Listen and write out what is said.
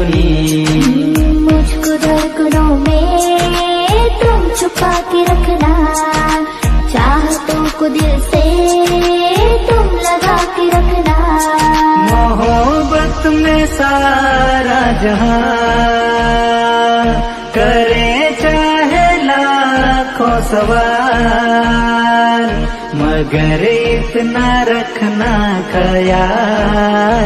यूं ही। मुझको धड़कनों में तुम छुपा के रखना, चाहतों को दिल से तुम लगा के रखना। मोहब्बत में सारा जहां करे चाहे लाखों सवाल, मगर इतना रखना ख्याल